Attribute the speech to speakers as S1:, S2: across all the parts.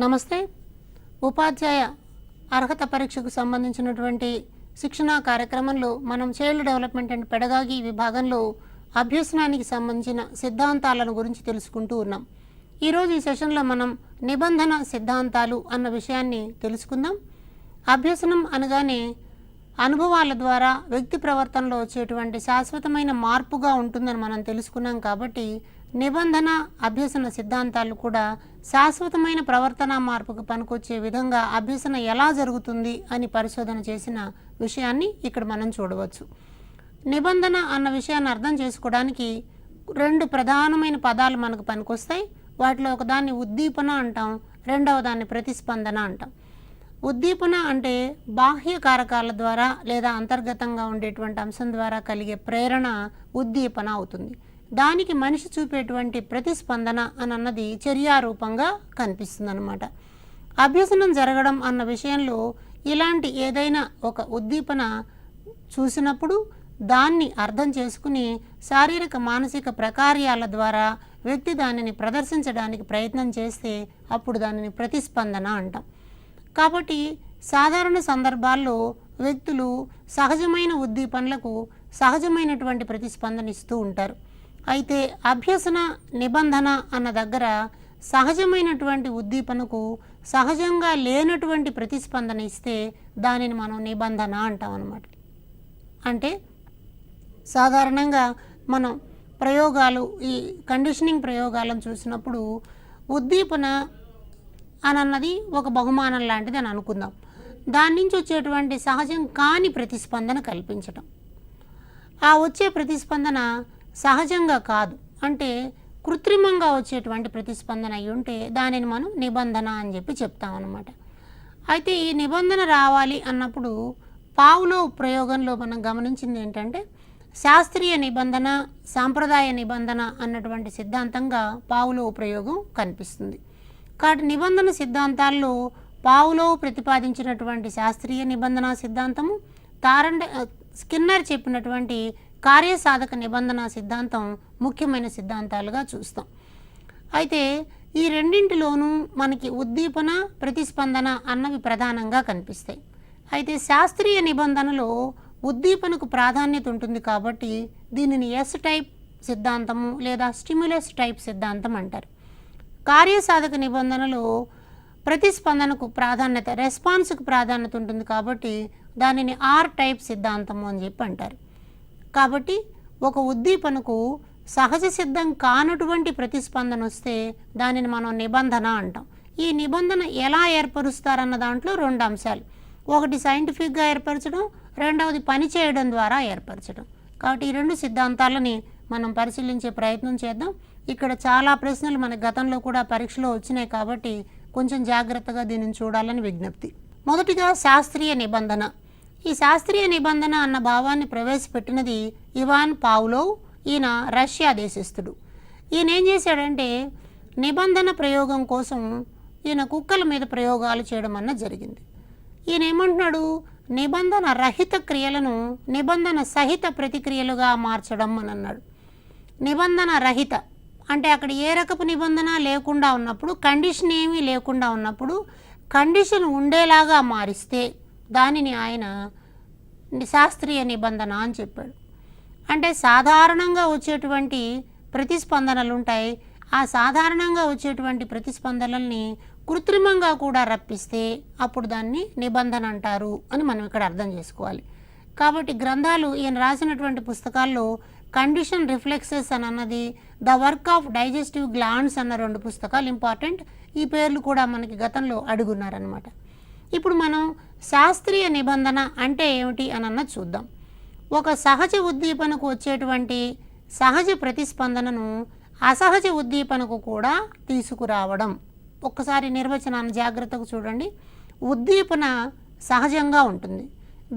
S1: నమస్తే. ఉపాధ్యాయ అర్హత పరీక్షకు సంబంధించినటువంటి శిక్షణా కార్యక్రమంలో మనం చైల్డ్ డెవలప్మెంట్ అండ్ పెడగాగి విభాగంలో అభ్యసనానికి సంబంధించిన సిద్ధాంతాలను గురించి తెలుసుకుంటూ ఉన్నాం. ఈరోజు ఈ సెషన్లో మనం నిబంధన సిద్ధాంతాలు అన్న విషయాన్ని తెలుసుకుందాం. అభ్యసనం అనగానే అనుభవాల ద్వారా వ్యక్తి ప్రవర్తనలో వచ్చేటువంటి శాశ్వతమైన మార్పుగా ఉంటుందని మనం తెలుసుకున్నాం. కాబట్టి నిబంధన అభ్యసన సిద్ధాంతాలు కూడా శాశ్వతమైన ప్రవర్తన మార్పుకు పనికొచ్చే విధంగా అభ్యసన ఎలా జరుగుతుంది అని పరిశోధన చేసిన విషయాన్ని ఇక్కడ మనం చూడవచ్చు. నిబంధన అన్న విషయాన్ని అర్థం చేసుకోవడానికి రెండు ప్రధానమైన పదాలు మనకు పనికొస్తాయి. వాటిలో ఒకదాన్ని ఉద్దీపన అంటాం, రెండవ దాన్ని ప్రతిస్పందన అంటాం. ఉద్దీపన అంటే బాహ్య కారకాల ద్వారా లేదా అంతర్గతంగా ఉండేటువంటి అంశం ద్వారా కలిగే ప్రేరణ ఉద్దీపన అవుతుంది. దానికి మనిషి చూపేటువంటి ప్రతిస్పందన అన్నది చర్యారూపంగా కనిపిస్తుంది అన్నమాట. అభ్యసనం జరగడం అన్న విషయంలో ఇలాంటి ఏదైనా ఒక ఉద్దీపన చూసినప్పుడు దాన్ని అర్థం చేసుకుని శారీరక మానసిక ప్రకార్యాల ద్వారా వ్యక్తి దానిని ప్రదర్శించడానికి ప్రయత్నం చేస్తే అప్పుడు దానిని ప్రతిస్పందన అంటాం. కాబట్టి సాధారణ సందర్భాల్లో వ్యక్తులు సహజమైన ఉద్దీపనలకు సహజమైనటువంటి ప్రతిస్పందన ఇస్తూ ఉంటారు. అయితే అభ్యసన నిబంధన అన్న దగ్గర సహజమైనటువంటి ఉద్దీపనకు సహజంగా లేనటువంటి ప్రతిస్పందన ఇస్తే దానిని మనం నిబంధన అంటాం అన్నమాట. అంటే సాధారణంగా మనం ప్రయోగాలు, ఈ కండిషనింగ్ ప్రయోగాలను చూసినప్పుడు ఉద్దీపన అన్నది ఒక బహుమానం లాంటిది అని అనుకుందాం. దాని నుంచి వచ్చేటువంటి సహజం కాని ప్రతిస్పందన కల్పించటం. ఆ వచ్చే ప్రతిస్పందన సహజంగా కాదు, అంటే కృత్రిమంగా వచ్చేటువంటి ప్రతిస్పందన అయి ఉంటే దానిని మనం నిబంధన అని చెప్పి చెప్తామన్నమాట. అయితే ఈ నిబంధన రావాలి అన్నప్పుడు పావ్లోవ్ ప్రయోగంలో మనం గమనించింది ఏంటంటే శాస్త్రీయ నిబంధన, సాంప్రదాయ నిబంధన అన్నటువంటి సిద్ధాంతంగా పావ్లోవ్ ప్రయోగం కనిపిస్తుంది. కాబట్టి నిబంధన సిద్ధాంతాల్లో పావ్లోవ్ ప్రతిపాదించినటువంటి శాస్త్రీయ నిబంధన సిద్ధాంతము, స్కిన్నర్ చెప్పినటువంటి కార్యసాధక నిబంధన సిద్ధాంతం ముఖ్యమైన సిద్ధాంతాలుగా చూస్తాం. అయితే ఈ రెండింటిలోనూ మనకి ఉద్దీపన, ప్రతిస్పందన అన్నవి ప్రధానంగా కనిపిస్తాయి. అయితే శాస్త్రీయ నిబంధనలో ఉద్దీపనకు ప్రాధాన్యత ఉంటుంది కాబట్టి దీనిని ఎస్ టైప్ సిద్ధాంతము లేదా స్టిమ్యులస్ టైప్ సిద్ధాంతం అంటారు. కార్యసాధక నిబంధనలో ప్రతిస్పందనకు ప్రాధాన్యత, రెస్పాన్స్కు ప్రాధాన్యత ఉంటుంది కాబట్టి దానిని ఆర్ టైప్ సిద్ధాంతము అని చెప్పి అంటారు. కాబట్టి ఒక ఉద్దీపనకు సహజ సిద్ధం కానటువంటి ప్రతిస్పందన వస్తే దానిని మనం నిబంధన అంటాం. ఈ నిబంధన ఎలా ఏర్పరుస్తారన్న దాంట్లో రెండు అంశాలు, ఒకటి సైంటిఫిక్గా ఏర్పరచడం, రెండవది పని చేయడం ద్వారా ఏర్పరచడం. కాబట్టి ఈ రెండు సిద్ధాంతాలని మనం పరిశీలించే ప్రయత్నం చేద్దాం. ఇక్కడ చాలా ప్రశ్నలు మన గతంలో కూడా పరీక్షలో వచ్చినాయి కాబట్టి కొంచెం జాగ్రత్తగా దీనిని చూడాలని విజ్ఞప్తి. మొదటిగా శాస్త్రీయ నిబంధన. ఈ శాస్త్రీయ నిబంధన అన్న భావాన్ని ప్రవేశపెట్టినది ఇవాన్ పావ్లోవ్. ఈయన రష్యా దేశస్థుడు. ఈయన ఏం చేశాడంటే నిబంధన ప్రయోగం కోసం ఈయన కుక్కల మీద ప్రయోగాలు చేయడం అన్న జరిగింది. ఈయన ఏమంటున్నాడు, నిబంధన రహిత క్రియలను నిబంధన సహిత ప్రతిక్రియలుగా మార్చడం అని అన్నాడు. నిబంధన రహిత అంటే అక్కడ ఏ రకపు నిబంధన లేకుండా ఉన్నప్పుడు, కండిషన్ ఏమీ లేకుండా ఉన్నప్పుడు కండిషన్ ఉండేలాగా మారిస్తే దానిని ఆయన శాస్త్రీయ నిబంధన అని చెప్పాడు. అంటే సాధారణంగా వచ్చేటువంటి ప్రతిస్పందనలు ఉంటాయి, ఆ సాధారణంగా వచ్చేటువంటి ప్రతిస్పందనల్ని కృత్రిమంగా కూడా రప్పిస్తే అప్పుడు దాన్ని నిబంధన అంటారు అని మనం ఇక్కడ అర్థం చేసుకోవాలి. కాబట్టి గ్రంథాలు, ఈయన రాసినటువంటి పుస్తకాల్లో కండిషన్ రిఫ్లెక్సెస్ అని అన్నది, the work of digestive glands అన్న రెండు పుస్తకాలు ఇంపార్టెంట్. ఈ పేర్లు కూడా మనకి గతంలో అడుగున్నారనమాట. ఇప్పుడు మనం శాస్త్రీయ నిబంధన అంటే ఏమిటి అని అన్నది చూద్దాం. ఒక సహజ ఉద్దీపనకు వచ్చేటువంటి సహజ ప్రతిస్పందనను అసహజ ఉద్దీపనకు కూడా తీసుకురావడం. ఒక్కసారి నిర్వచనాన్ని జాగ్రత్తగా చూడండి. ఉద్దీపన సహజంగా ఉంటుంది,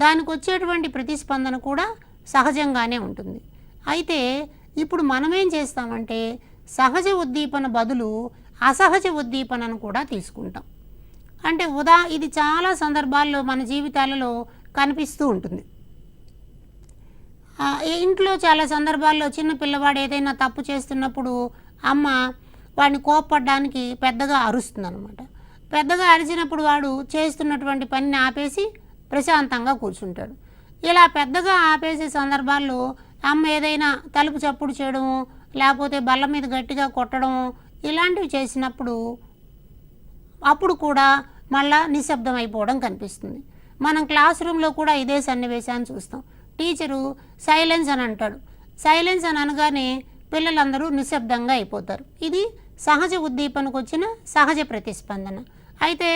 S1: దానికి వచ్చేటువంటి ప్రతిస్పందన కూడా సహజంగానే ఉంటుంది. అయితే ఇప్పుడు మనమేం చేస్తామంటే సహజ ఉద్దీపన బదులు అసహజ ఉద్దీపనను కూడా తీసుకుంటాం. అంటే ఇది చాలా సందర్భాల్లో మన జీవితాలలో కనిపిస్తూ ఉంటుంది. ఇంట్లో చాలా సందర్భాల్లో చిన్న పిల్లవాడు ఏదైనా తప్పు చేస్తున్నప్పుడు అమ్మ వాడిని కోప్పడడానికి పెద్దగా అరుస్తుందన్నమాట. పెద్దగా అరిచినప్పుడు వాడు చేస్తున్నటువంటి పనిని ఆపేసి ప్రశాంతంగా కూర్చుంటాడు. ఇలా పెద్దగా ఆపేసే సందర్భాల్లో అమ్మ ఏదైనా తలుపు చప్పుడు చేయడము, లేకపోతే బల్ల మీద గట్టిగా కొట్టడము ఇలాంటివి చేసినప్పుడు అప్పుడు కూడా మళ్ళా నిశ్శబ్దం అయిపోవడం కనిపిస్తుంది. మనం క్లాస్ రూమ్లో కూడా ఇదే సన్నివేశాన్ని చూస్తాం. టీచరు సైలెన్స్ అని అంటాడు. సైలెన్స్ అని అనగానే పిల్లలందరూ నిశ్శబ్దంగా అయిపోతారు. ఇది సహజ ఉద్దీపనకు వచ్చిన సహజ ప్రతిస్పందన. అయితే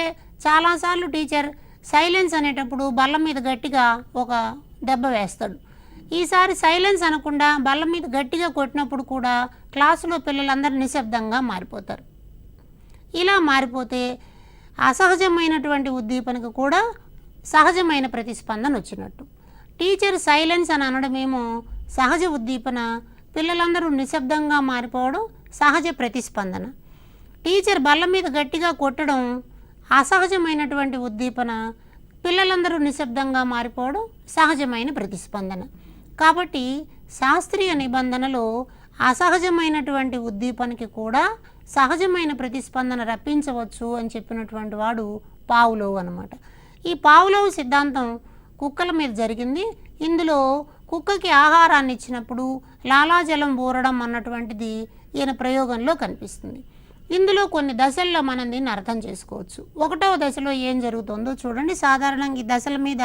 S1: చాలాసార్లు టీచర్ సైలెన్స్ అనేటప్పుడు బల్ల మీద గట్టిగా ఒక దెబ్బ వేస్తాడు. ఈసారి సైలెన్స్ అనకుండా బల్ల మీద గట్టిగా కొట్టినప్పుడు కూడా క్లాసులో పిల్లలందరూ నిశ్శబ్దంగా మారిపోతారు. ఇలా మారిపోతే అసహజమైనటువంటి ఉద్దీపనకు కూడా సహజమైన ప్రతిస్పందన వచ్చినట్టు. టీచర్ సైలెన్స్ అని అనడమేమో సహజ ఉద్దీపన, పిల్లలందరూ నిశ్శబ్దంగా మారిపోవడం సహజ ప్రతిస్పందన. టీచర్ బల్ల మీద గట్టిగా కొట్టడం అసహజమైనటువంటి ఉద్దీపన, పిల్లలందరూ నిశ్శబ్దంగా మారిపోవడం సహజమైన ప్రతిస్పందన. కాబట్టి శాస్త్రీయ నిబంధనలో అసహజమైనటువంటి ఉద్దీపనకి కూడా సహజమైన ప్రతిస్పందన రప్పించవచ్చు అని చెప్పినటువంటి వాడు పావ్లోవ్ అన్నమాట. ఈ పావ్లోవ్ సిద్ధాంతం కుక్కల మీద జరిగింది. ఇందులో కుక్కకి ఆహారాన్ని ఇచ్చినప్పుడు లాలాజలం ఊరడం అన్నటువంటిది ఈయన ప్రయోగంలో కనిపిస్తుంది. ఇందులో కొన్ని దశల్లో మనం దీన్ని అర్థం చేసుకోవచ్చు. 1వ దశలో ఏం జరుగుతుందో చూడండి. సాధారణంగా ఈ దశల మీద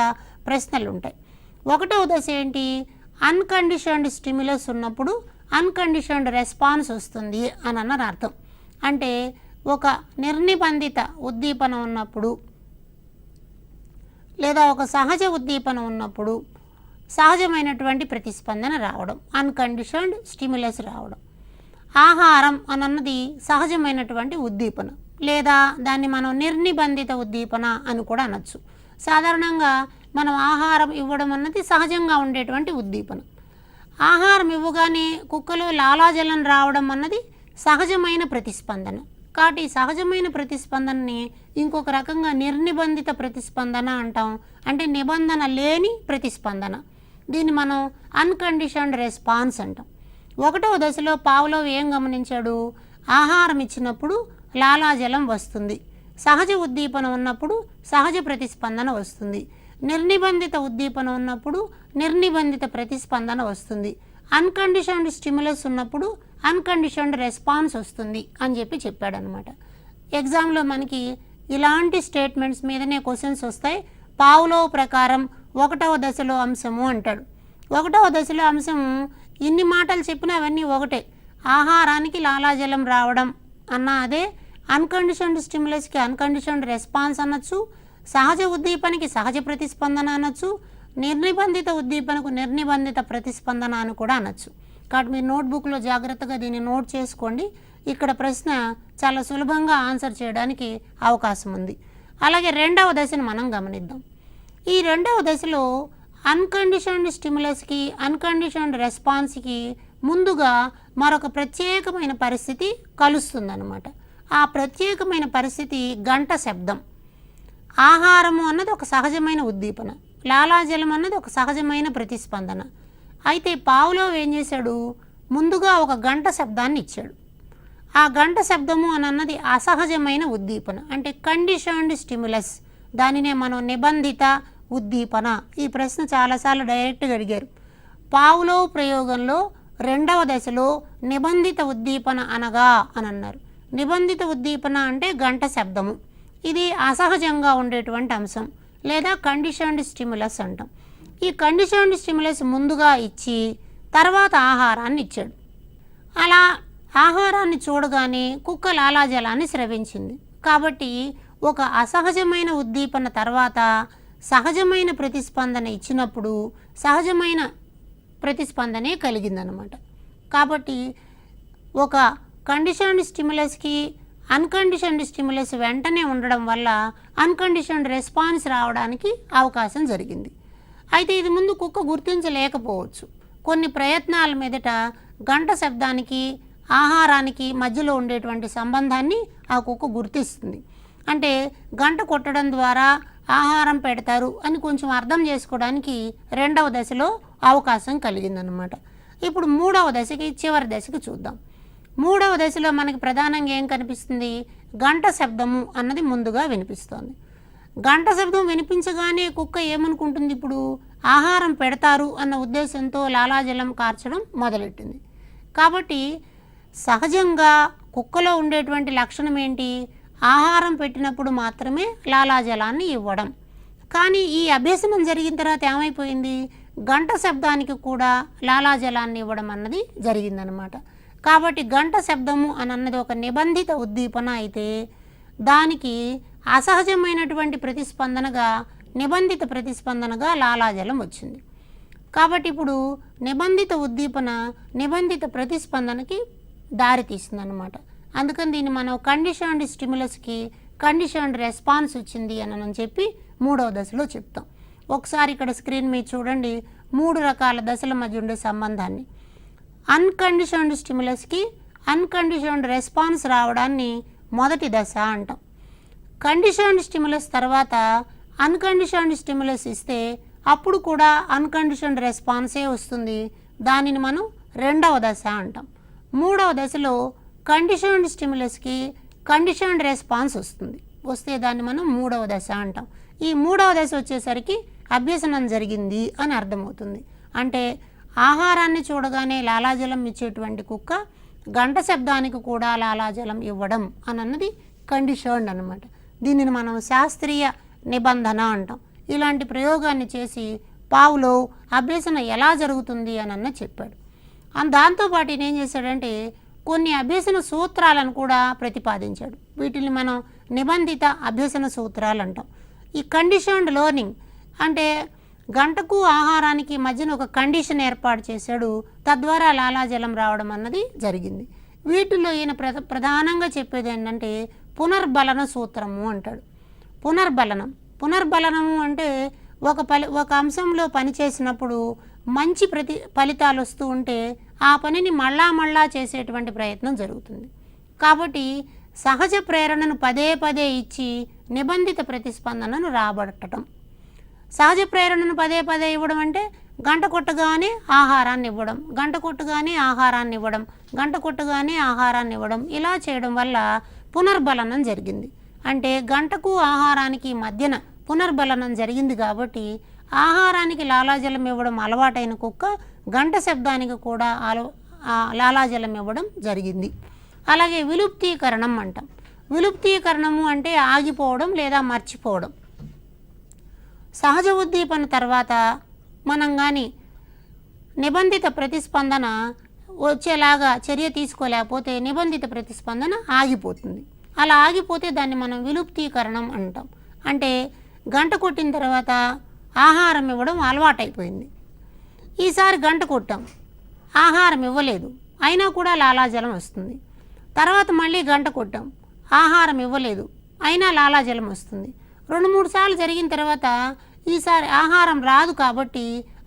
S1: ప్రశ్నలు ఉంటాయి. 1వ దశ ఏంటి? అన్కండిషన్డ్ స్టిమ్యులస్ ఉన్నప్పుడు అన్కండిషన్డ్ రెస్పాన్స్ వస్తుంది అని అన్నారు అర్థం. అంటే ఒక నిర్నిబంధిత ఉద్దీపన ఉన్నప్పుడు లేదా ఒక సహజ ఉద్దీపన ఉన్నప్పుడు సహజమైనటువంటి ప్రతిస్పందన రావడం, అన్కండిషన్డ్ స్టిమ్యులస్ రావడం. ఆహారం అన్నది సహజమైనటువంటి ఉద్దీపన, లేదా దాన్ని మనం నిర్నిబంధిత ఉద్దీపన అని కూడా అనొచ్చు. సాధారణంగా మనం ఆహారం ఇవ్వడం అన్నది సహజంగా ఉండేటువంటి ఉద్దీపన. ఆహారం ఇవ్వగానే కుక్కలో లాలాజలం రావడం అన్నది సహజమైన ప్రతిస్పందన. కాబట్టి సహజమైన ప్రతిస్పందనని ఇంకొక రకంగా నిర్నిబంధిత ప్రతిస్పందన అంటాం. అంటే నిబంధన లేని ప్రతిస్పందన. దీన్ని మనం అన్కండిషన్డ్ రెస్పాన్స్ అంటాం. 1వ దశలో పావ్లోవ్ ఏం గమనించాడు? ఆహారం ఇచ్చినప్పుడు లాలాజలం వస్తుంది, సహజ ఉద్దీపన ఉన్నప్పుడు సహజ ప్రతిస్పందన వస్తుంది, నిర్నిబంధిత ఉద్దీపన ఉన్నప్పుడు నిర్నిబంధిత ప్రతిస్పందన వస్తుంది, అన్కండిషన్డ్ స్టిమ్యులస్ ఉన్నప్పుడు అన్కండిషన్డ్ రెస్పాన్స్ వస్తుంది అని చెప్పాడనమాట. ఎగ్జామ్లో మనకి ఇలాంటి స్టేట్మెంట్స్ మీదనే క్వశ్చన్స్ వస్తాయి. పావ్లోవ్ ప్రకారం 1వ దశలో అంశము అంటాడు. 1వ దశలో అంశం ఇన్ని మాటలు చెప్పినా అవన్నీ ఒకటే. ఆహారానికి లాలాజలం రావడం అన్న అదే, అన్కండిషన్డ్ స్టిమ్యులస్కి అన్కండిషన్డ్ రెస్పాన్స్ అనొచ్చు, సహజ ఉద్దీపనకి సహజ ప్రతిస్పందన అనొచ్చు, నిర్నిబంధిత ఉద్దీపనకు నిర్నిబంధిత ప్రతిస్పందన అని కూడా అనొచ్చు. కాబట్టి మీరు నోట్బుక్లో జాగ్రత్తగా దీన్ని నోట్ చేసుకోండి. ఇక్కడ ప్రశ్న చాలా సులభంగా ఆన్సర్ చేయడానికి అవకాశం ఉంది. అలాగే 2వ దశను మనం గమనిద్దాం. ఈ 2వ దశలో అన్కండిషన్డ్ స్టిమ్యులస్కి అన్కండిషన్డ్ రెస్పాన్స్కి ముందుగా మరొక ప్రత్యేకమైన పరిస్థితి కలుస్తుందన్నమాట. ఆ ప్రత్యేకమైన పరిస్థితి గంట శబ్దం. ఆహారము అన్నది ఒక సహజమైన ఉద్దీపన, లాలాజలం అన్నది ఒక సహజమైన ప్రతిస్పందన. అయితే పావ్లోవ్ ఏం చేశాడు? ముందుగా ఒక గంట శబ్దాన్ని ఇచ్చాడు. ఆ గంట శబ్దము అని అన్నది అసహజమైన ఉద్దీపన, అంటే కండిషన్డ్ స్టిమ్యులస్. దానినే మనం నిబంధిత ఉద్దీపన. ఈ ప్రశ్న చాలాసార్లు డైరెక్ట్గా అడిగారు. పావ్లోవ్ ప్రయోగంలో 2వ దశలో నిబంధిత ఉద్దీపన అనగా అని అన్నారు. నిబంధిత ఉద్దీపన అంటే గంట శబ్దము. ఇది అసహజంగా ఉండేటువంటి అంశం, లేదా కండిషన్డ్ స్టిమ్యులస్ అంటాం. ఈ కండిషన్డ్ స్టిమ్యులస్ ముందుగా ఇచ్చి తర్వాత ఆహారాన్ని ఇచ్చాడు. అలా ఆహారాన్ని చూడగానే కుక్క లాలాజలాన్ని స్రవించింది. కాబట్టి ఒక అసహజమైన ఉద్దీపన తర్వాత సహజమైన ప్రతిస్పందన ఇచ్చినప్పుడు సహజమైన ప్రతిస్పందనే కలిగిందనమాట. కాబట్టి ఒక కండిషన్డ్ స్టిమ్యులస్కి అన్కండిషన్డ్ స్టిమ్యులస్ వెంటనే ఉండడం వల్ల అన్కండిషన్డ్ రెస్పాన్స్ రావడానికి అవకాశం జరిగింది. అయితే ఇది ముందు కుక్క గుర్తించలేకపోవచ్చు. కొన్ని ప్రయత్నాల మీదట గంట శబ్దానికి ఆహారానికి మధ్యలో ఉండేటువంటి సంబంధాన్ని ఆ కుక్క గుర్తిస్తుంది. అంటే గంట కొట్టడం ద్వారా ఆహారం పెడతారు అని కొంచెం అర్థం చేసుకోవడానికి 2వ దశలో అవకాశం కలిగిందనమాట. ఇప్పుడు 3వ దశకి చివరి దశకి చూద్దాం. 3వ దశలో మనకి ప్రధానంగా ఏం కనిపిస్తుంది? గంట శబ్దము అన్నది ముందుగా వినిపిస్తోంది. గంట శబ్దం వినిపించగానే కుక్క ఏమనుకుంటుంది, ఇప్పుడు ఆహారం పెడతారు అన్న ఉద్దేశంతో లాలాజలం కార్చడం మొదలెట్టింది. కాబట్టి సహజంగా కుక్కలో ఉండేటువంటి లక్షణం ఏంటి, ఆహారం పెట్టినప్పుడు మాత్రమే లాలాజలాన్ని ఇవ్వడం. కానీ ఈ అభ్యసనం జరిగిన తర్వాత ఏమైపోయింది, గంట శబ్దానికి కూడా లాలాజలాన్ని ఇవ్వడం అన్నది జరిగిందనమాట. కాబట్టి గంట శబ్దము అని అన్నది ఒక నిబంధిత ఉద్దీపన అయితే దానికి అసహజమైనటువంటి ప్రతిస్పందనగా నిబంధిత ప్రతిస్పందనగా లాలాజలం వచ్చింది. కాబట్టి ఇప్పుడు నిబంధిత ఉద్దీపన నిబంధిత ప్రతిస్పందనకి దారితీస్తుంది అన్నమాట. అందుకని దీన్ని మనం కండిషన్డ్ స్టిమ్యులస్కి కండిషన్డ్ రెస్పాన్స్ వచ్చింది అని చెప్పి 3వ దశలో చెప్తాం. ఒకసారి ఇక్కడ స్క్రీన్ మీద చూడండి 3 రకాల దశల మధ్య ఉండే సంబంధాన్ని. అన్కండిషన్డ్ స్టిమ్యులస్కి అన్కండిషన్డ్ రెస్పాన్స్ రావడాన్ని మొదటి దశ అంటాం. కండిషన్డ్ స్టిమ్యులస్ తర్వాత అన్కండిషన్డ్ స్టిమ్యులస్ ఇస్తే అప్పుడు కూడా అన్కండిషన్డ్ రెస్పాన్సే వస్తుంది, దానిని మనం 2వ దశ అంటాం. 3వ దశలో కండిషన్డ్ స్టిమ్యులస్కి కండిషన్డ్ రెస్పాన్స్ వస్తే దాన్ని మనం 3వ దశ అంటాం. ఈ 3వ దశ వచ్చేసరికి అభ్యసనం జరిగింది అని అర్థమవుతుంది. అంటే ఆహారాన్ని చూడగానే లాలాజలం ఇచ్చేటువంటి కుక్క గంట శబ్దానికి కూడా లాలాజలం ఇవ్వడం అని అన్నది కండిషన్డ్ అనమాట. దీనిని మనం శాస్త్రీయ నిబంధన అంటాం. ఇలాంటి ప్రయోగాన్ని చేసి పావ్లోవ్ అభ్యసన ఎలా జరుగుతుంది అని చెప్పాడు. దాంతోపాటు ఈయన ఏం చేశాడంటే కొన్ని అభ్యసన సూత్రాలను కూడా ప్రతిపాదించాడు. వీటిని మనం నిబంధిత అభ్యసన సూత్రాలు అంటాం. ఈ కండిషన్డ్ లెర్నింగ్ అంటే గంటకు ఆహారానికి మధ్యన ఒక కండిషన్ ఏర్పాటు చేశాడు, తద్వారా లాలాజలం రావడం అన్నది జరిగింది. వీటిలో ఈయన ప్రధానంగా చెప్పేది ఏంటంటే పునర్బలన సూత్రము అంటాడు. పునర్బలనము అంటే ఒక అంశంలో పని చేసినప్పుడు మంచి ఫలితాలు వస్తూ ఉంటే ఆ పనిని మళ్ళా చేసేటువంటి ప్రయత్నం జరుగుతుంది. కాబట్టి సహజ ప్రేరణను పదే పదే ఇచ్చి నిబంధిత ప్రతిస్పందనను రాబట్టడం. సహజ ప్రేరణను పదే పదే ఇవ్వడం అంటే గంట కొట్టగానే ఆహారాన్ని ఇవ్వడం, గంట కొట్టగానే ఆహారాన్ని ఇవ్వడం, గంట కొట్టగానే ఆహారాన్ని ఇవ్వడం, ఇలా చేయడం వల్ల పునర్బలనం జరిగింది. అంటే గంటకు ఆహారానికి మధ్యన పునర్బలనం జరిగింది కాబట్టి ఆహారానికి లాలాజలం ఇవ్వడం అలవాటైన కుక్క గంట శబ్దానికి కూడా లాలాజలం ఇవ్వడం జరిగింది. అలాగే విలుప్తీకరణం అంటాం. విలుప్తీకరణము అంటే ఆగిపోవడం లేదా మర్చిపోవడం. సహజ ఉద్దీపన తర్వాత మనం కానీ నిబంధిత ప్రతిస్పందన వచ్చేలాగా చర్య తీసుకోలేకపోతే నిబంధిత ప్రతిస్పందన ఆగిపోతుంది. అలా ఆగిపోతే దాన్ని మనం విలుప్తీకరణం అంటాం. అంటే గంట కొట్టిన తర్వాత ఆహారం ఇవ్వడం అలవాటైపోయింది. ఈసారి గంట కొట్టాం, ఆహారం ఇవ్వలేదు, అయినా కూడా లాలాజలం వస్తుంది. తర్వాత మళ్ళీ గంట కొట్టాం, ఆహారం ఇవ్వలేదు, అయినా లాలాజలం వస్తుంది. 2-3 సార్లు జరిగిన తర్వాత ఈసారి ఆహారం రాదు కాబట్టి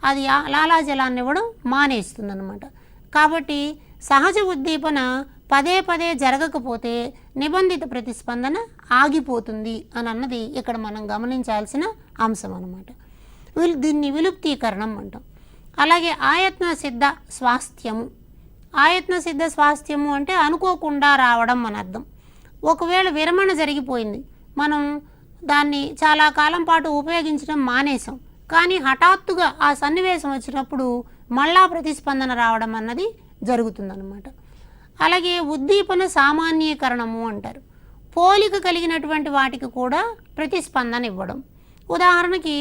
S1: అది లాలాజలాన్ని ఇవ్వడం మానేస్తుంది అన్నమాట. కాబట్టి సహజ ఉద్దీపన పదే పదే జరగకపోతే నిబంధిత ప్రతిస్పందన ఆగిపోతుంది అని అన్నది ఇక్కడ మనం గమనించాల్సిన అంశం అన్నమాట. దీన్ని విలుప్తీకరణం అంటాం. అలాగే ఆయత్న సిద్ధ స్వాస్థ్యము. ఆయత్న సిద్ధ స్వాస్థ్యము అంటే అనుకోకుండా రావడం అని అర్థం. ఒకవేళ విరమణ జరిగిపోయింది, మనం దాన్ని చాలా కాలం పాటు ఉపయోగించడం మానేసాం, కానీ హఠాత్తుగా ఆ సన్నివేశం వచ్చినప్పుడు మళ్ళా ప్రతిస్పందన రావడం అన్నది జరుగుతుందన్నమాట. అలాగే ఉద్దీపన సామాన్యీకరణము అంటారు. పోలిక కలిగినటువంటి వాటికి కూడా ప్రతిస్పందన ఇవ్వడం. ఉదాహరణకి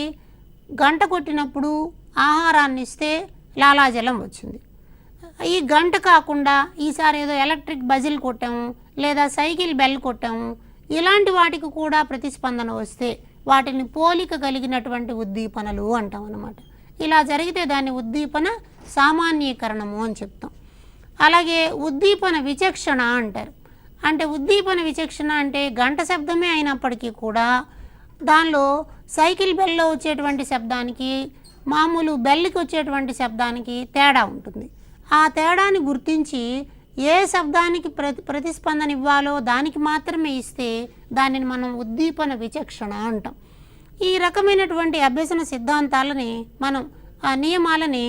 S1: గంట కొట్టినప్పుడు ఆహారాన్ని ఇస్తే లాలాజలం వచ్చింది. ఈ గంట కాకుండా ఈసారి ఏదో ఎలక్ట్రిక్ బజిల్ కొట్టాము లేదా సైకిల్ బెల్ కొట్టాము, ఇలాంటి వాటికి కూడా ప్రతిస్పందన వస్తే వాటిని పోలిక కలిగినటువంటి ఉద్దీపనలు అంటాం అన్నమాట. ఇలా జరిగితే దాన్ని ఉద్దీపన సామాన్యీకరణము అని చెప్తాం. అలాగే ఉద్దీపన విచక్షణ అంటారు. అంటే ఉద్దీపన విచక్షణ అంటే గంట శబ్దమే అయినప్పటికీ కూడా దానిలో సైకిల్ బెల్లో వచ్చేటువంటి శబ్దానికి మామూలు బెల్కి వచ్చేటువంటి శబ్దానికి తేడా ఉంటుంది. ఆ తేడాని గుర్తించి ఏ శబ్దానికి ప్రతిస్పందన ఇవ్వాలో దానికి మాత్రమే ఇస్తే దానిని మనం ఉద్దీపన విచక్షణ అంటాం. ఈ రకమైనటువంటి అభ్యసన సిద్ధాంతాలని మనం ఆ నియమాలని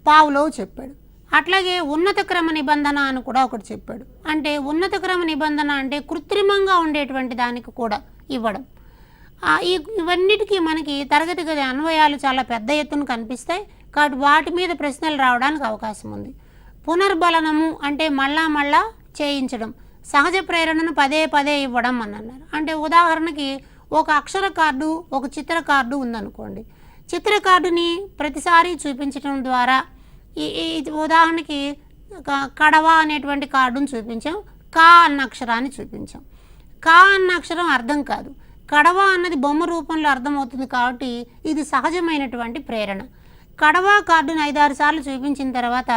S1: పావ్లోవ్ చెప్పాడు. అట్లాగే ఉన్నత క్రమ నిబంధన అని కూడా ఒకటి చెప్పాడు. అంటే ఉన్నత క్రమ నిబంధన అంటే కృత్రిమంగా ఉండేటువంటి దానికి కూడా ఇవ్వడం. ఇవన్నిటికీ మనకి తరగతి గది అన్వయాలు చాలా పెద్ద ఎత్తున కనిపిస్తాయి. కాబట్టి వాటి మీద ప్రశ్నలు రావడానికి అవకాశం ఉంది. పునర్బలనము అంటే మళ్ళా చేయించడం, సహజ ప్రేరణను పదే పదే ఇవ్వడం అని అన్నారు. అంటే ఉదాహరణకి ఒక అక్షర కార్డు, ఒక చిత్ర కార్డు ఉందనుకోండి. చిత్ర కార్డుని ప్రతిసారి చూపించడం ద్వారా ఉదాహరణకి కడవ అనేటువంటి కార్డును చూపించాం, కా అన్న అక్షరాన్ని చూపించాం. కా అన్న అక్షరం అర్థం కాదు, కడవ అన్నది బొమ్మ రూపంలో అర్థమవుతుంది. కాబట్టి ఇది సహజమైనటువంటి ప్రేరణ. కడవ కార్డును 5-6 సార్లు చూపించిన తర్వాత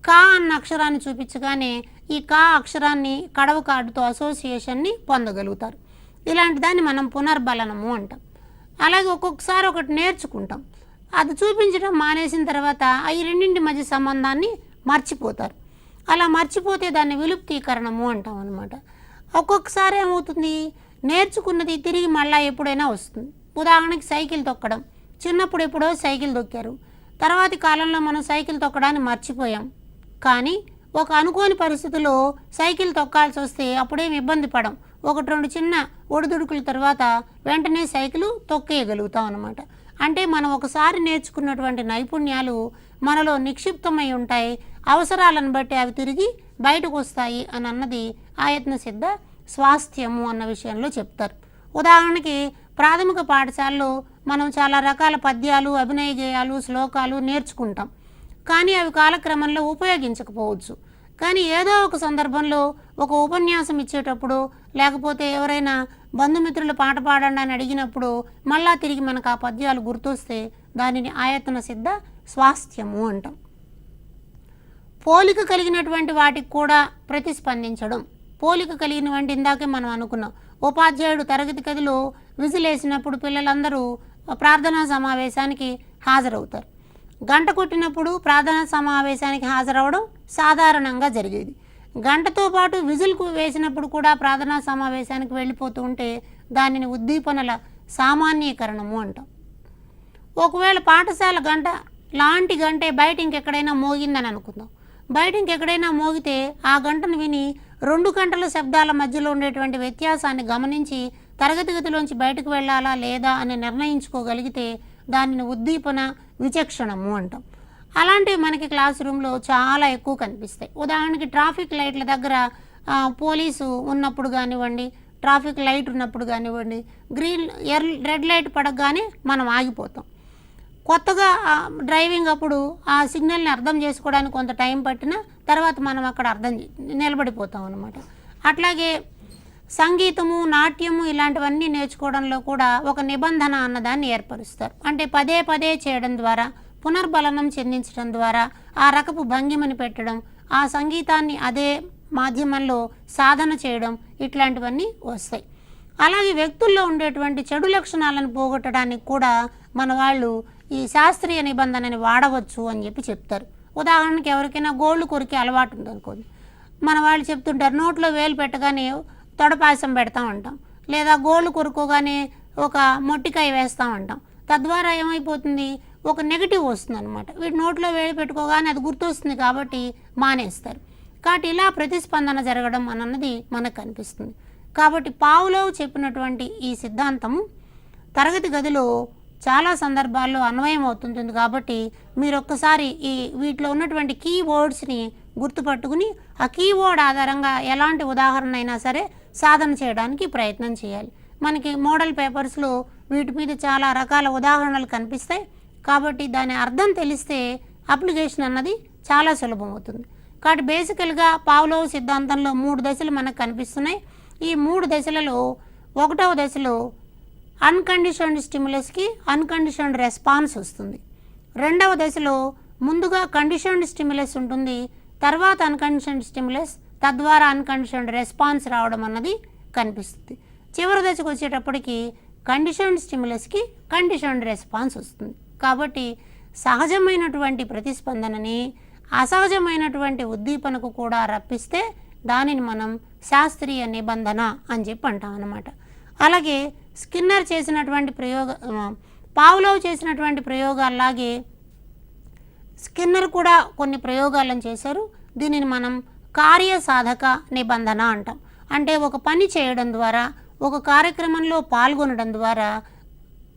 S1: కా అన్న అక్షరాన్ని చూపించగానే ఈ కా అక్షరాన్ని కడవ కార్డుతో అసోసియేషన్ని పొందగలుగుతారు. ఇలాంటి దాన్ని మనం పునర్బలనము అంటాం. అలాగే ఒక్కొక్కసారి ఒకటి నేర్చుకుంటాం, అది చూపించడం మానేసిన తర్వాత ఈ రెండింటి మధ్య సంబంధాన్ని మర్చిపోతారు. అలా మర్చిపోతే దాన్ని విలుప్తీకరణము అంటాం అన్నమాట. ఒక్కొక్కసారి ఏమవుతుంది, నేర్చుకున్నది తిరిగి మళ్ళీ ఎప్పుడైనా వస్తుంది. ఉదాహరణకి సైకిల్ తొక్కడం. చిన్నప్పుడు ఎప్పుడో సైకిల్ తొక్కారు, తర్వాతి కాలంలో మనం సైకిల్ తొక్కడాన్ని మర్చిపోయాం. కానీ ఒక అనుకోని పరిస్థితుల్లో సైకిల్ తొక్కాల్సి వస్తే అప్పుడేం ఇబ్బంది పడం, 1-2 చిన్న ఒడిదుడుకుల తర్వాత వెంటనే సైకిల్ తొక్కేయగలుగుతాం అన్నమాట. అంటే మనం ఒకసారి నేర్చుకున్నటువంటి నైపుణ్యాలు మనలో నిక్షిప్తమై ఉంటాయి, అవసరాలను బట్టి అవి తిరిగి బయటకు వస్తాయి అని అన్నది ఆయత్న సిద్ధ స్వాస్థ్యము అన్న విషయంలో చెప్తారు. ఉదాహరణకి ప్రాథమిక పాఠశాలలో మనం చాలా రకాల పద్యాలు, అభినయ గేయాలు, శ్లోకాలు నేర్చుకుంటాం. కానీ అవి కాలక్రమంలో ఉపయోగించకపోవచ్చు. కానీ ఏదో ఒక సందర్భంలో ఒక ఉపన్యాసం ఇచ్చేటప్పుడు, లేకపోతే ఎవరైనా బంధుమిత్రులు పాట పాడండి అని అడిగినప్పుడు మళ్ళా తిరిగి మనకు ఆ పద్యాలు గుర్తొస్తే దానిని ఆయతన సిద్ధ స్వాస్థ్యము అంటాం. పోలిక కలిగినటువంటి వాటికి కూడా ప్రతిస్పందించడం. పోలిక కలిగినటువంటి ఇందాకే మనం అనుకున్నాం, ఉపాధ్యాయుడు తరగతి గదిలో విజిలేసినప్పుడు పిల్లలందరూ ప్రార్థనా సమావేశానికి హాజరవుతారు. గంట కొట్టినప్పుడు ప్రార్థనా సమావేశానికి హాజరవడం సాధారణంగా జరిగేది. గంటతో పాటు విజిల్కు వేసినప్పుడు కూడా ప్రార్థనా సమావేశానికి వెళ్ళిపోతూ ఉంటే దానిని ఉద్దీపనల సామాన్యీకరణము అంటాం. ఒకవేళ పాఠశాల గంట లాంటి గంటే బయట ఇంకెక్కడైనా మోగిందని అనుకుందాం. బయట ఇంకెక్కడైనా మోగితే ఆ గంటను విని 2 గంటల శబ్దాల మధ్యలో ఉండేటువంటి వ్యత్యాసాన్ని గమనించి తరగతి గదిలోంచి బయటకు వెళ్ళాలా లేదా అని నిర్ణయించుకోగలిగితే దానిని ఉద్దీపన విచక్షణము అంటాం. అలాంటివి మనకి క్లాస్ రూమ్లో చాలా ఎక్కువ కనిపిస్తాయి. ఉదాహరణకి ట్రాఫిక్ లైట్ల దగ్గర పోలీసు ఉన్నప్పుడు కానివ్వండి, ట్రాఫిక్ లైట్ ఉన్నప్పుడు కానివ్వండి, రెడ్ లైట్ పడగానే మనం ఆగిపోతాం. కొత్తగా డ్రైవింగ్ అప్పుడు ఆ సిగ్నల్ని అర్థం చేసుకోవడానికి కొంత టైం పట్టినా తర్వాత మనం అక్కడ నిలబడిపోతాం అన్నమాట. అట్లాగే సంగీతము, నాట్యము ఇలాంటివన్నీ నేర్చుకోవడంలో కూడా ఒక నిబంధన అన్నదాన్ని ఏర్పరుస్తారు. అంటే పదే పదే చేయడం ద్వారా, పునర్బలనం చెందించడం ద్వారా ఆ రకపు భంగిమని పెట్టడం, ఆ సంగీతాన్ని అదే మాధ్యమంలో సాధన చేయడం, ఇట్లాంటివన్నీ వస్తాయి. అలాగే వ్యక్తుల్లో ఉండేటువంటి చెడు లక్షణాలను పోగొట్టడానికి కూడా మన వాళ్ళు ఈ శాస్త్రీయ నిబంధనని వాడవచ్చు అని చెప్తారు. ఉదాహరణకి ఎవరికైనా గోళ్ళు కొరికే అలవాటు ఉందనుకోండి, మన వాళ్ళు చెప్తుంటారు నోట్లో వేలు పెట్టగానే తొడపాయసం పెడతాం అంటాం, లేదా గోళ్ళు కొరుకోగానే ఒక మొట్టికాయ వేస్తాం అంటాం. తద్వారా ఏమైపోతుంది, ఒక నెగిటివ్ వస్తుంది అనమాట. వీటి నోట్లో వేలు పెట్టుకోగానే అది గుర్తొస్తుంది కాబట్టి మానేస్తారు. కాబట్టి ఇలా ప్రతిస్పందన జరగడం అన్నది మనకు కనిపిస్తుంది. కాబట్టి పావ్లోవ్ చెప్పినటువంటి ఈ సిద్ధాంతము తరగతి గదిలో చాలా సందర్భాల్లో అన్వయం అవుతుంటుంది. కాబట్టి మీరు ఒక్కసారి వీటిలో ఉన్నటువంటి కీవర్డ్స్ని గుర్తుపట్టుకుని ఆ కీవర్డ్ ఆధారంగా ఎలాంటి ఉదాహరణ అయినా సరే సాధన చేయడానికి ప్రయత్నం చేయాలి. మనకి మోడల్ పేపర్స్లో వీటి మీద చాలా రకాల ఉదాహరణలు కనిపిస్తాయి. కాబట్టి దాని అర్థం తెలిస్తే అప్లికేషన్ అన్నది చాలా సులభం అవుతుంది. కాబట్టి బేసికల్గా పావ్లోవ్ సిద్ధాంతంలో 3 దశలు మనకు కనిపిస్తున్నాయి. ఈ 3 దశలలో 1వ దశలో అన్కండిషన్డ్ స్టిమ్యులస్కి అన్కండిషన్డ్ రెస్పాన్స్ వస్తుంది. 2వ దశలో ముందుగా కండిషన్డ్ స్టిమ్యులస్ ఉంటుంది, తర్వాత అన్కండిషన్డ్ స్టిమ్యులస్, తద్వారా అన్కండిషన్డ్ రెస్పాన్స్ రావడం అన్నది కనిపిస్తుంది. చివరి దశకు వచ్చేటప్పటికి కండిషన్డ్ స్టిమ్యులస్కి కండిషన్డ్ రెస్పాన్స్ వస్తుంది. కాబట్టి సహజమైనటువంటి ప్రతిస్పందనని అసహజమైనటువంటి ఉద్దీపనకు కూడా రప్పిస్తే దానిని మనం శాస్త్రీయ నిబంధన అని అంటాం అన్నమాట. అలాగే స్కిన్నర్ చేసినటువంటి పావ్లోవ్ చేసినటువంటి ప్రయోగాల్లాగే స్కిన్నర్ కూడా కొన్ని ప్రయోగాలను చేశారు. దీనిని మనం కార్యసాధక నిబంధన అంటాం. అంటే ఒక పని చేయడం ద్వారా, ఒక కార్యక్రమంలో పాల్గొనడం ద్వారా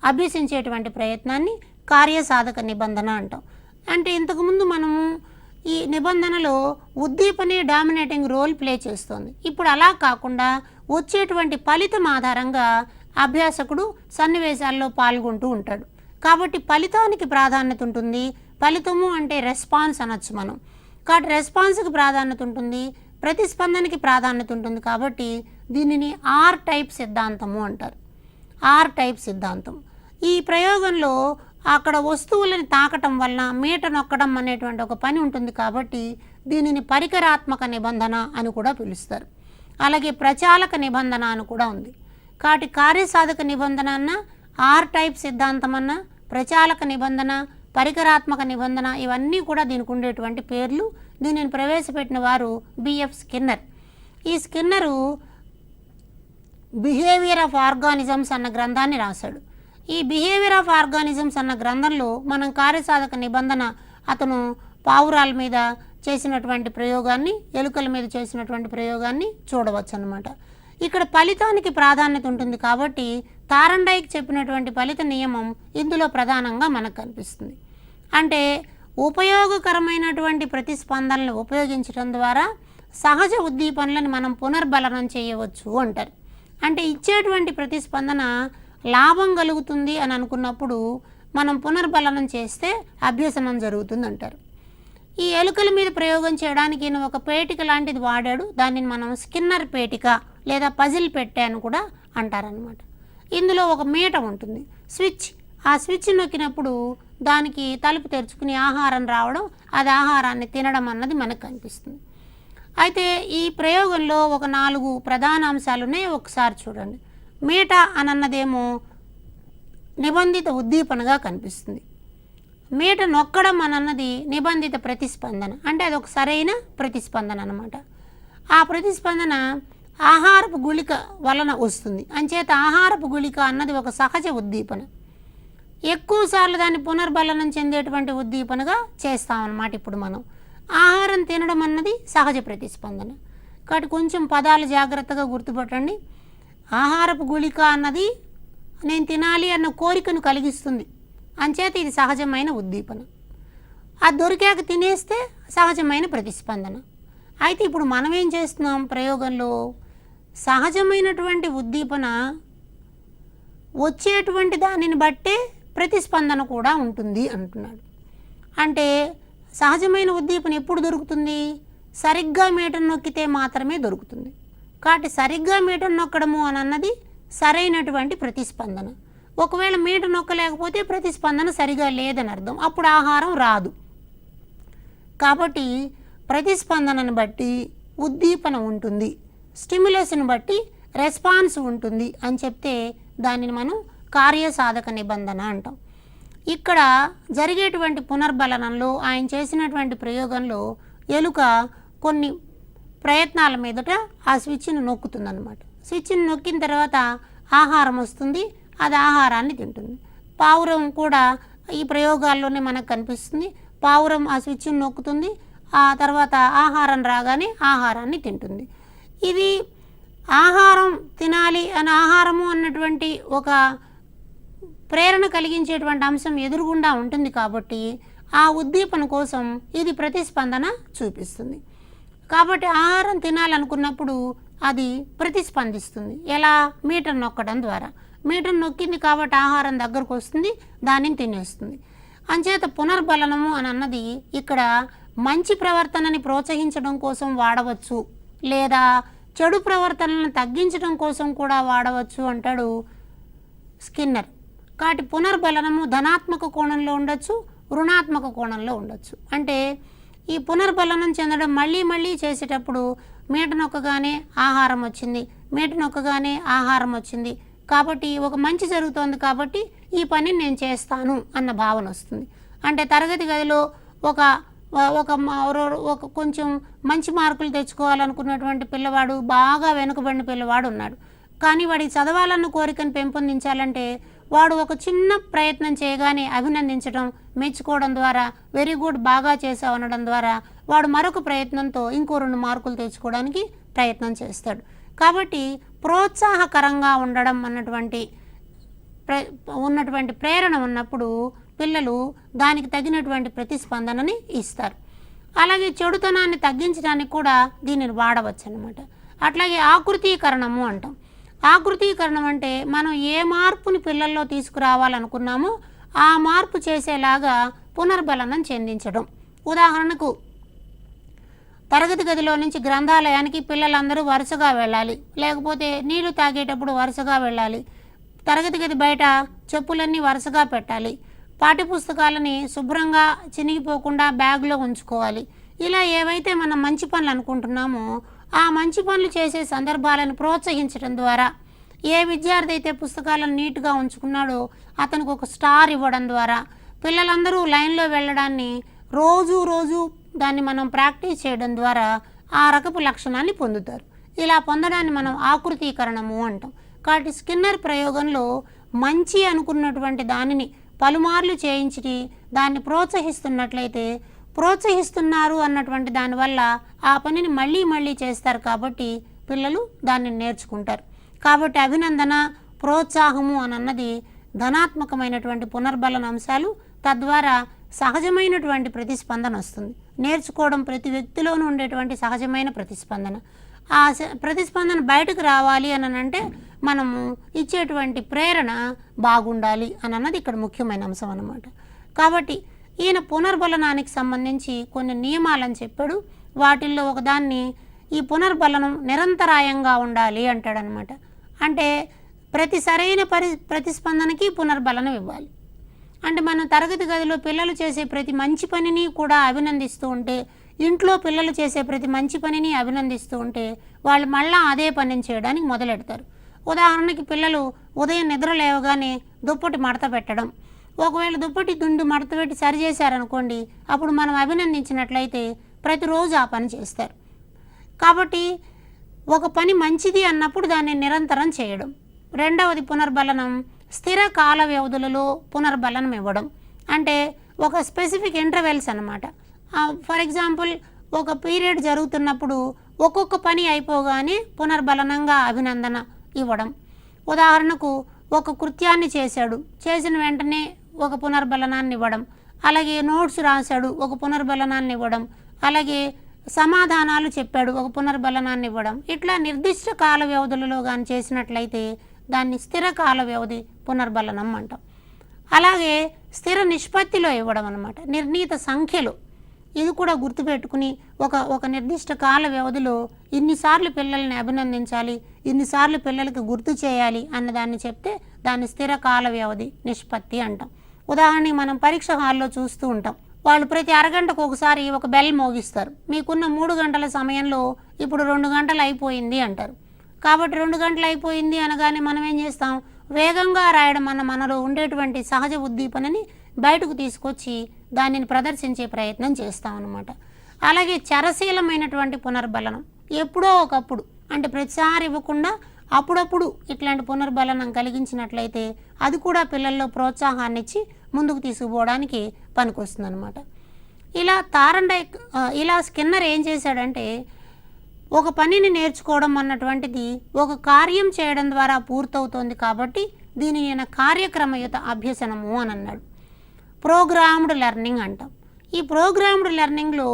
S1: అభ్యసించేటువంటి ప్రయత్నాన్ని కార్యసాధక నిబంధన అంటాం. అంటే ఇంతకుముందు మనము ఈ నిబంధనలో ఉద్దీపనే డామినేటింగ్ రోల్ ప్లే చేస్తుంది. ఇప్పుడు అలా కాకుండా వచ్చేటువంటి ఫలితం ఆధారంగా అభ్యాసకుడు సన్నివేశాల్లో పాల్గొంటూ ఉంటాడు. కాబట్టి ఫలితానికి ప్రాధాన్యత ఉంటుంది. ఫలితము అంటే రెస్పాన్స్ అనొచ్చు మనం. కాబట్టి రెస్పాన్స్కి ప్రాధాన్యత ఉంటుంది, ప్రతిస్పందనకి ప్రాధాన్యత ఉంటుంది. కాబట్టి దీనిని ఆర్ టైప్ సిద్ధాంతము అంటారు. ఆర్ టైప్ సిద్ధాంతం. ఈ ప్రయోగంలో అక్కడ వస్తువులను తాకటం వలన మీట నొక్కడం అనేటువంటి ఒక పని ఉంటుంది. కాబట్టి దీనిని పరికరాత్మక నిబంధన అని కూడా పిలుస్తారు. అలాగే ప్రచాలక నిబంధన అని కూడా ఉంది. కాబట్టి కార్యసాధక నిబంధన అన్న, ఆర్ టైప్ సిద్ధాంతం అన్న, ప్రచాలక నిబంధన, పరికరాత్మక నిబంధన ఇవన్నీ కూడా దీనికి ఉండేటువంటి పేర్లు. దీనిని ప్రవేశపెట్టిన వారు బిఎఫ్ స్కిన్నర్. ఈ స్కిన్నరు బిహేవియర్ ఆఫ్ ఆర్గానిజమ్స్ అన్న గ్రంథాన్ని రాశాడు. ఈ బిహేవియర్ ఆఫ్ ఆర్గానిజమ్స్ అన్న గ్రంథంలో మనం కార్యసాధక నిబంధన అతను పావురాల మీద చేసినటువంటి ప్రయోగాన్ని, ఎలుకల మీద చేసినటువంటి ప్రయోగాన్ని చూడవచ్చు అన్నమాట. ఇక్కడ ఫలితానికి ప్రాధాన్యత ఉంటుంది. కాబట్టి తారండైకి చెప్పినటువంటి ఫలిత నియమం ఇందులో ప్రధానంగా మనకు కనిపిస్తుంది. అంటే ఉపయోగకరమైనటువంటి ప్రతిస్పందనలను ఉపయోగించడం ద్వారా సహజ ఉద్దీపనలను మనం పునర్బలనం చేయవచ్చు అంటారు. అంటే ఇచ్చేటువంటి ప్రతిస్పందన లాభం కలుగుతుంది అని అనుకున్నప్పుడు మనం పునర్బలనం చేస్తే అభ్యసనం జరుగుతుంది అంటారు. ఈ ఎలుకల మీద ప్రయోగం చేయడానికి ఈయన ఒక పేటిక లాంటిది వాడాడు. దానిని మనం స్కిన్నర్ పేటిక లేదా పజిల్ పెట్టె అని కూడా అంటారనమాట. ఇందులో ఒక మీట ఉంటుంది, స్విచ్. ఆ స్విచ్ నొక్కినప్పుడు దానికి తలుపు తెరుచుకుని ఆహారం రావడం, అది ఆహారాన్ని తినడం అన్నది మనకు కనిపిస్తుంది. అయితే ఈ ప్రయోగంలో ఒక 4 ప్రధాన అంశాలు ఉన్నాయి. ఒకసారి చూడండి. మీట అన్నదేమో నిబంధిత ఉద్దీపనగా కనిపిస్తుంది. మీట నొక్కడం అన్నది నిబంధిత ప్రతిస్పందన. అంటే అది ఒక సరైన ప్రతిస్పందన అన్నమాట. ఆ ప్రతిస్పందన ఆహారపు గుళిక వలన వస్తుంది. అంచేత ఆహారపు గుళిక అన్నది ఒక సహజ ఉద్దీపన. ఎక్కువసార్లు దాన్ని పునర్బలనం చెందేటువంటి ఉద్దీపనగా చేస్తామన్నమాట. ఇప్పుడు మనం ఆహారం తినడం అన్నది సహజ ప్రతిస్పందన. కాబట్టి కొంచెం పదాలు జాగ్రత్తగా గుర్తుపట్టండి. ఆహారపు గుళిక అన్నది నేను తినాలి అన్న కోరికను కలిగిస్తుంది. అంచేత ఇది సహజమైన ఉద్దీపన. అది దొరికాక తినేస్తే సహజమైన ప్రతిస్పందన. అయితే ఇప్పుడు మనం ఏం చేస్తున్నాం ప్రయోగంలో, సహజమైనటువంటి ఉద్దీపన వచ్చేటువంటి దానిని బట్టే ప్రతిస్పందన కూడా ఉంటుంది అంటున్నాడు. అంటే సహజమైన ఉద్దీపన ఎప్పుడు దొరుకుతుంది? సరిగ్గా మీటను నొక్కితే మాత్రమే దొరుకుతుంది. కాబట్టి సరిగ్గా మీటను నొక్కడము అని అన్నది సరైనటువంటి ప్రతిస్పందన. ఒకవేళ మీట నొక్కలేకపోతే ప్రతిస్పందన సరిగా లేదని అర్థం, అప్పుడు ఆహారం రాదు. కాబట్టి ప్రతిస్పందనను బట్టి ఉద్దీపన ఉంటుంది, స్టిమ్యులస్ని బట్టి రెస్పాన్స్ ఉంటుంది అని చెప్తే దానిని మనం కార్యసాధక నిబంధన అంటాం. ఇక్కడ జరిగేటువంటి పునర్బలనంలో ఆయన చేసినటువంటి ప్రయోగంలో ఎలుక కొన్ని ప్రయత్నాల మీదట ఆ స్విచ్ని నొక్కుతుందన్నమాట. స్విచ్ని నొక్కిన తర్వాత ఆహారం వస్తుంది, అది ఆహారాన్ని తింటుంది. పావురం కూడా ఈ ప్రయోగాల్లోనే మనకు కనిపిస్తుంది. పావురం ఆ స్విచ్ని నొక్కుతుంది, ఆ తర్వాత ఆహారం రాగానే ఆహారాన్ని తింటుంది. ఇది ఆహారం తినాలి అని ఆహారము అన్నటువంటి ఒక ప్రేరణ కలిగించేటువంటి అంశం ఎదురుగుండా ఉంటుంది. కాబట్టి ఆ ఉద్దీపన కోసం ఇది ప్రతిస్పందన చూపిస్తుంది. కాబట్టి ఆహారం తినాలనుకున్నప్పుడు అది ప్రతిస్పందిస్తుంది. ఎలా? మీటను నొక్కడం ద్వారా. మీటను నొక్కింది కాబట్టి ఆహారం దగ్గరకు వస్తుంది, దానిని తినేస్తుంది. అంచేత పునర్బలనము అని అన్నది ఇక్కడ మంచి ప్రవర్తనని ప్రోత్సహించడం కోసం వాడవచ్చు, లేదా చెడు ప్రవర్తనలను తగ్గించడం కోసం కూడా వాడవచ్చు అంటాడు స్కిన్నర్. కాబట్టి పునర్బలనము ధనాత్మక కోణంలో ఉండొచ్చు, రుణాత్మక కోణంలో ఉండొచ్చు. అంటే ఈ పునర్బలనం చెందడం మళ్ళీ మళ్ళీ చేసేటప్పుడు మీట నొక్కగానే ఆహారం వచ్చింది, మీట నొక్కగానే ఆహారం వచ్చింది, కాబట్టి ఒక మంచి జరుగుతోంది కాబట్టి ఈ పనిని నేను చేస్తాను అన్న భావన వస్తుంది. అంటే తరగతి గదిలో ఒక కొంచెం మంచి మార్కులు తెచ్చుకోవాలనుకున్నటువంటి పిల్లవాడు, బాగా వెనుకబడిన పిల్లవాడు ఉన్నాడు. కానీ వాడికి చదవాలన్న కోరికను పెంపొందించాలంటే వాడు ఒక చిన్న ప్రయత్నం చేయగానే అభినందించడం, మెచ్చుకోవడం ద్వారా వెరీ గుడ్, బాగా చేసావు అనడం ద్వారా వాడు మరొక ప్రయత్నంతో ఇంకో 2 మార్కులు తెచ్చుకోవడానికి ప్రయత్నం చేస్తాడు. కాబట్టి ప్రోత్సాహకరంగా ఉండడం ఉన్నటువంటి ప్రేరణ ఉన్నప్పుడు పిల్లలు దానికి తగినటువంటి ప్రతిస్పందనని ఇస్తారు. అలాగే చెడుతనాన్ని తగ్గించడానికి కూడా దీనిని వాడవచ్చు అన్నమాట. అట్లాగే ఆకృతీకరణము అంటాం. ఆకృతీకరణం అంటే మనం ఏ మార్పుని పిల్లల్లో తీసుకురావాలనుకున్నామో ఆ మార్పు చేసేలాగా పునర్బలనం చెందించడం. ఉదాహరణకు తరగతి గదిలో నుంచి గ్రంథాలయానికి పిల్లలందరూ వరుసగా వెళ్ళాలి, లేకపోతే నీళ్లు తాగేటప్పుడు వరుసగా వెళ్ళాలి, తరగతి గది బయట చెప్పులన్నీ వరుసగా పెట్టాలి, పాఠ్యపుస్తకాలని శుభ్రంగా చినిగిపోకుండా బ్యాగ్లో ఉంచుకోవాలి. ఇలా ఏవైతే మనం మంచి పనులు అనుకుంటున్నామో ఆ మంచి పనులు చేసే సందర్భాలను ప్రోత్సహించడం ద్వారా, ఏ విద్యార్థి అయితే పుస్తకాలను నీట్గా ఉంచుకున్నాడో అతనికి ఒక స్టార్ ఇవ్వడం ద్వారా, పిల్లలందరూ లైన్లో వెళ్ళడాన్ని రోజు దాన్ని మనం ప్రాక్టీస్ చేయడం ద్వారా ఆ రకపు లక్షణాన్ని పొందుతారు. ఇలా పొందడాన్ని మనం ఆకృతీకరణము అంటాం. కాబట్టి స్కిన్నర్ ప్రయోగంలో మంచి అనుకున్నటువంటి దానిని పలుమార్లు చేయించి దాన్ని ప్రోత్సహిస్తున్నారు అన్నటువంటి దానివల్ల ఆ పనిని మళ్ళీ చేస్తారు. కాబట్టి పిల్లలు దాన్ని నేర్చుకుంటారు. కాబట్టి అభినందన, ప్రోత్సాహము అన్నది ధనాత్మకమైనటువంటి పునర్బలన అంశాలు. తద్వారా సహజమైనటువంటి ప్రతిస్పందన వస్తుంది. నేర్చుకోవడం ప్రతి వ్యక్తిలోనూ ఉండేటువంటి సహజమైన ప్రతిస్పందన. ఆ ప్రతిస్పందన బయటకు రావాలి అంటే మనము ఇచ్చేటువంటి ప్రేరణ బాగుండాలి అన్నది ఇక్కడ ముఖ్యమైన అంశం అన్నమాట. కాబట్టి ఈయన పునర్బలనానికి సంబంధించి కొన్ని నియమాలను చెప్పాడు. వాటిల్లో ఒకదాన్ని ఈ పునర్బలనం నిరంతరాయంగా ఉండాలి అంటాడనమాట. అంటే ప్రతి సరైన ప్రతిస్పందనకి పునర్బలనం ఇవ్వాలి. అంటే మనం తరగతి గదిలో పిల్లలు చేసే ప్రతి మంచి పనిని కూడా అభినందిస్తూ ఉంటే, ఇంట్లో పిల్లలు చేసే ప్రతి మంచి పనిని అభినందిస్తూ ఉంటే వాళ్ళు మళ్ళీ అదే పనిని చేయడానికి మొదలెడతారు. ఉదాహరణకి పిల్లలు ఉదయం నిద్ర లేవగానే దుప్పటి మడత పెట్టడం, ఒకవేళ దుప్పటి దుండు మడత పెట్టి సరి చేశారనుకోండి, అప్పుడు మనం అభినందించినట్లయితే ప్రతిరోజు ఆ పని చేస్తారు. కాబట్టి ఒక పని మంచిది అన్నప్పుడు దాన్ని నిరంతరం చేయడం. రెండవది పునర్బలనం, స్థిర కాల వ్యవధులలో పునర్బలనం ఇవ్వడం. అంటే ఒక స్పెసిఫిక్ ఇంటర్వెల్స్ అన్నమాట. ఫర్ ఎగ్జాంపుల్, ఒక పీరియడ్ జరుగుతున్నప్పుడు ఒక్కొక్క పని అయిపోగానే పునర్బలనంగా అభినందన ఇవ్వడం. ఉదాహరణకు ఒక కృత్యాన్ని చేశాడు, చేసిన వెంటనే ఒక పునర్బలనాన్ని ఇవ్వడం. అలాగే నోట్స్ రాశాడు, ఒక పునర్బలనాన్ని ఇవ్వడం. అలాగే సమాధానాలు చెప్పాడు, ఒక పునర్బలనాన్ని ఇవ్వడం. ఇట్లా నిర్దిష్ట కాల వ్యవధులలో కానీ చేసినట్లయితే దాన్ని స్థిర కాల వ్యవధి పునర్బలనం అంటాం. అలాగే స్థిర నిష్పత్తిలో ఇవ్వడం అన్నమాట, నిర్ణీత సంఖ్యలో. ఇది కూడా గుర్తుపెట్టుకుని ఒక నిర్దిష్ట కాల వ్యవధిలో ఇన్నిసార్లు పిల్లల్ని అభినందించాలి, ఇన్నిసార్లు పిల్లలకి గుర్తు చేయాలి అన్నదాన్ని చెప్తే దాన్ని స్థిర కాల వ్యవధి నిష్పత్తి అంటాం. ఉదాహరణకి మనం పరీక్ష హాల్లో చూస్తూ ఉంటాం, వాళ్ళు ప్రతి అరగంటకు ఒకసారి ఒక బెల్ మోగిస్తారు. మీకున్న 3 గంటల సమయంలో ఇప్పుడు 2 గంటలు అయిపోయింది అంటారు. కాబట్టి 2 గంటలు అయిపోయింది అనగానే మనం ఏం చేస్తాం, వేగంగా రాయడం మనలో ఉండేటువంటి సహజ ఉద్దీపనని బయటకు తీసుకొచ్చి దానిని ప్రదర్శించే ప్రయత్నం చేస్తామన్నమాట. అలాగే చరశీలమైనటువంటి పునర్బలనం, ఎప్పుడో ఒకప్పుడు, అంటే ప్రతిసారి ఇవ్వకుండా అప్పుడప్పుడు ఇట్లాంటి పునర్బలనం కలిగించినట్లయితే అది కూడా పిల్లల్లో ప్రోత్సాహాన్ని ఇచ్చి ముందుకు తీసుకుపోవడానికి పనికొస్తుంది అనమాట. ఇలా స్కిన్నర్ ఏం చేశాడంటే, ఒక పనిని నేర్చుకోవడం అన్నటువంటిది ఒక కార్యం చేయడం ద్వారా పూర్తవుతోంది కాబట్టి దీనిని నేను కార్యక్రమయుత అభ్యసనము అని అన్నాడు. ప్రోగ్రామ్డ్ లెర్నింగ్ అంటాం. ఈ ప్రోగ్రామ్డ్ లెర్నింగ్లో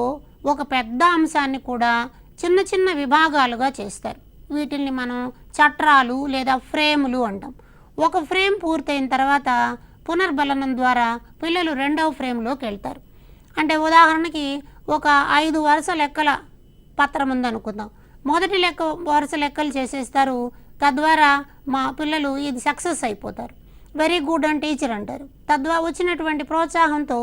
S1: ఒక పెద్ద అంశాన్ని కూడా చిన్న చిన్న విభాగాలుగా చేస్తారు. వీటిని మనం చట్రాలు లేదా ఫ్రేములు అంటాం. ఒక ఫ్రేమ్ పూర్తయిన తర్వాత పునర్బలనం ద్వారా పిల్లలు 2వ ఫ్రేమ్లోకి వెళ్తారు. అంటే ఉదాహరణకి ఒక 5 వరుస లెక్కల పత్రం ఉందనుకుందాం, మొదటి వరుస లెక్కలు చేసేస్తారు. తద్వారా మా పిల్లలు ఇది సక్సెస్ అయిపోతారు, వెరీ గుడ్ అని టీచర్ అంటారు. తద్వారా వచ్చినటువంటి ప్రోత్సాహంతో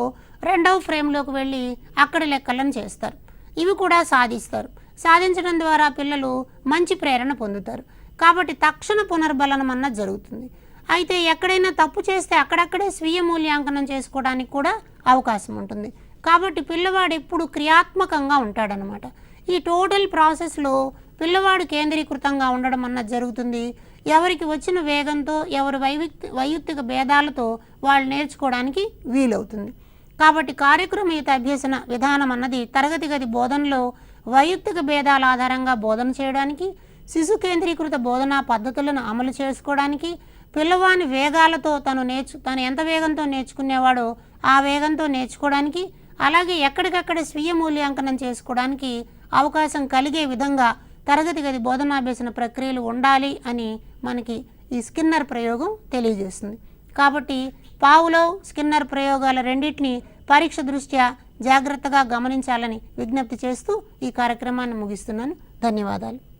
S1: 2వ ఫ్రేమ్లోకి వెళ్ళి అక్కడి లెక్కలను చేస్తారు. ఇవి కూడా సాధిస్తారు. సాధించడం ద్వారా పిల్లలు మంచి ప్రేరణ పొందుతారు. కాబట్టి తక్షణ పునర్బలనం అన్నది జరుగుతుంది. అయితే ఎక్కడైనా తప్పు చేస్తే అక్కడక్కడే స్వీయ మూల్యాంకనం చేసుకోవడానికి కూడా అవకాశం ఉంటుంది. కాబట్టి పిల్లవాడు ఎప్పుడు క్రియాత్మకంగా ఉంటాడనమాట. ఈ టోటల్ ప్రాసెస్లో పిల్లవాడు కేంద్రీకృతంగా ఉండడం అన్నది జరుగుతుంది. ఎవరికి వచ్చిన వేగంతో ఎవరి వైయక్తిక భేదాలతో వాళ్ళు నేర్చుకోవడానికి వీలవుతుంది. కాబట్టి కార్యక్రమయుత అభ్యసన విధానం అన్నది తరగతి గది బోధనలో వైయక్తిక భేదాల ఆధారంగా బోధన చేయడానికి, శిశు కేంద్రీకృత బోధనా పద్ధతులను అమలు చేసుకోవడానికి, పిల్లవాని వేగాలతో తను ఎంత వేగంతో నేర్చుకునేవాడో ఆ వేగంతో నేర్చుకోవడానికి, అలాగే ఎక్కడికక్కడ స్వీయ మూల్యాంకనం చేసుకోవడానికి అవకాశం కలిగే విధంగా తరగతి గది బోధనాభ్యసన ప్రక్రియలు ఉండాలి అని మనకి ఈ స్కిన్నర్ ప్రయోగం తెలియజేస్తుంది. కాబట్టి పావ్లోవ్, స్కిన్నర్ ప్రయోగాల రెండింటిని పరీక్ష దృష్ట్యా జాగ్రత్తగా గమనించాలని విజ్ఞప్తి చేస్తూ ఈ కార్యక్రమాన్ని ముగిస్తున్నాను. ధన్యవాదాలు.